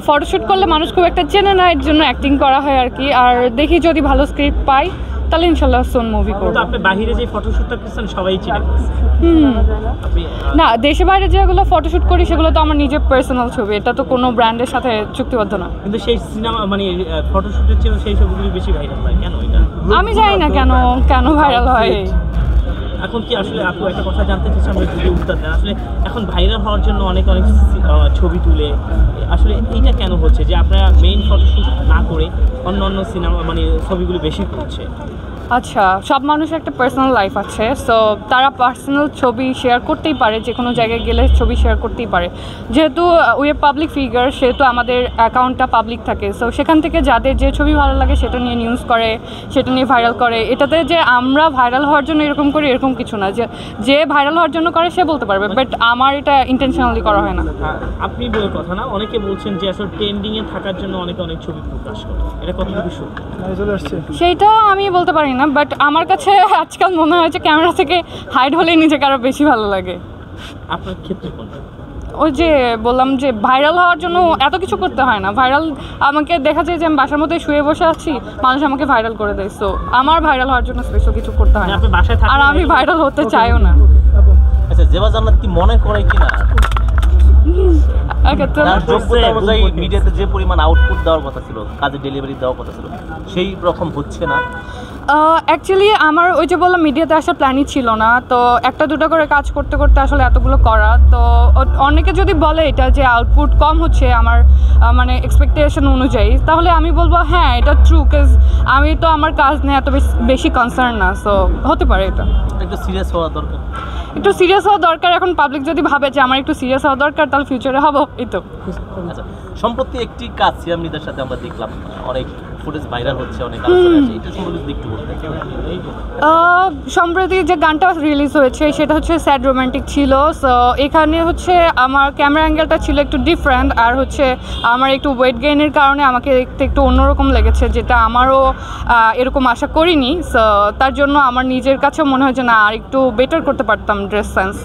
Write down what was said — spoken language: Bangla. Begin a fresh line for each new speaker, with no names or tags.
ফটোশ্যুট করলে মানুষ খুব একটা চেনে না, এর জন্য অ্যাক্টিং করা হয় আর কি। আর দেখি যদি ভালো স্ক্রিপ্ট পাই তাহলে ইনশাল্লাহ সোন মুভি করব।
আপনি বাইরে যে ফটোশ্যুটটা করছেন সবাই চিনে।
না, দেশে বাইরে যেগুলো ফটোশ্যুট করি সেগুলো তো আমার নিজের পার্সোনাল ছবি, এটা তো কোনো ব্র্যান্ডের সাথে চুক্তিবদ্ধ না।
কিন্তু সেই সিনেমা মানে ফটোশ্যুটের ছিল সেই ছবিগুলো বেশি ভাইরাল হয় কেন? এটা
আমি জানি না কেন ভাইরাল হয়।
এখন কি আসলে আপু একটা কথা জানতে চাচ্ছি, আমরা যদি উত্তর দেন, আসলে এখন ভাইরাল হওয়ার জন্য অনেক ছবি তুলে, আসলে এইটা কেন হচ্ছে যে আপনারা মেইন ফটোশ্যুট না করে অন্য সিনেমা মানে ছবিগুলো বেশি করছে?
আচ্ছা, সব মানুষের একটা পার্সোনাল লাইফ আছে, সো তারা পার্সোনাল ছবি শেয়ার করতেই পারে, যে কোনো জায়গায় গেলে ছবি শেয়ার করতেই পারে। যেহেতু উই আর পাবলিক ফিগার, সেহেতু আমাদের অ্যাকাউন্টটা পাবলিক থাকে, সো সেখান থেকে যাদের যে ছবি ভালো লাগে সেটা নিয়ে নিউজ করে, সেটা নিয়ে ভাইরাল করে। এটাতে যে আমরা ভাইরাল হওয়ার জন্য এরকম করি এরকম কিছু না, যে ভাইরাল হওয়ার জন্য করে সে বলতে পারবে, বাট আমার এটা ইন্টেনশনালি করা হয় না।
আপনি বলে কথা না, অনেকে বলছেন যে আসলে ট্রেন্ডিংয়ে থাকার জন্য অনেক ছবি প্রকাশ করে, এটা কতটুকু সত্যি?
সেইটা আমি বলতে পারি না, বাট আমার কাছে আজকাল মনে হয় যে ক্যামেরা থেকে হাইড হলে নিজেকে আরও বেশি ভালো লাগে।
আপনার ক্ষেত্রে কোনটা?
ওই যে বললাম যে ভাইরাল হওয়ার জন্য এত কিছু করতে হয় না। ভাইরাল আমাকে দেখা যায় যে আমি বাসার মধ্যে শুয়ে বসে আছি, মানুষ আমাকে ভাইরাল করে দেয়, সো আমার ভাইরাল হওয়ার জন্য স্পেশাল কিছু করতে হয় না, আর আমি ভাইরাল হতে চাইও না।
আচ্ছা, জেবা জান্নাত কি মনে করে কিনা মিডিয়াতে যে পরিমাণ আউটপুট দেওয়ার কথা ছিল, কাজে ডেলিভারি দেওয়ার কথা ছিল, সেই রকম হচ্ছে না?
অ্যাকচুয়ালি আমার ওই যে বললাম মিডিয়াতে আসার প্ল্যানই ছিল না, তো একটা দুটো করে কাজ করতে করতে আসলে এতগুলো করা, তো অনেকে যদি বলে এটা যে আউটপুট কম হচ্ছে আমার মানে এক্সপেকটেশন অনুযায়ী, তাহলে আমি বলবো হ্যাঁ এটা ট্রু, কাজ আমি তো আমার কাজ নিয়ে এত বেশি কনসার্ন না, সো হতে পারে এটা
একটু সিরিয়াস হওয়া দরকার।
একটু সিরিয়াস হওয়া দরকার। এখন পাবলিক যদি ভাবে যে আমার একটু সিরিয়াস হওয়া দরকার, তাহলে ফিউচারে হবো, এই তো।
আচ্ছা, সম্প্রতি একটি কাজ সিয়াম নিদার সাথে আমরা দেখলাম, অনেক ফুটেজ ভাইরাল হচ্ছে, অনেক আলোচনা আছে, এটা সম্পর্কে একটু বলতে।
সম্প্রতি যে গানটা রিলিজ হয়েছে সেটা হচ্ছে স্যাড রোমান্টিক ছিল, সো এখানে হচ্ছে আমার ক্যামেরা অ্যাঙ্গেলটা ছিল একটু ডিফারেন্ট, আর হচ্ছে আমার একটু ওয়েট গেইনের কারণে আমাকে দেখতে একটু অন্যরকম লেগেছে, যেটা আমারও এরকম আশা করিনি, সো তার জন্য আমার নিজের কাছেও মনে হয় যে না আর একটু বেটার করতে পারতাম ড্রেস সেন্স।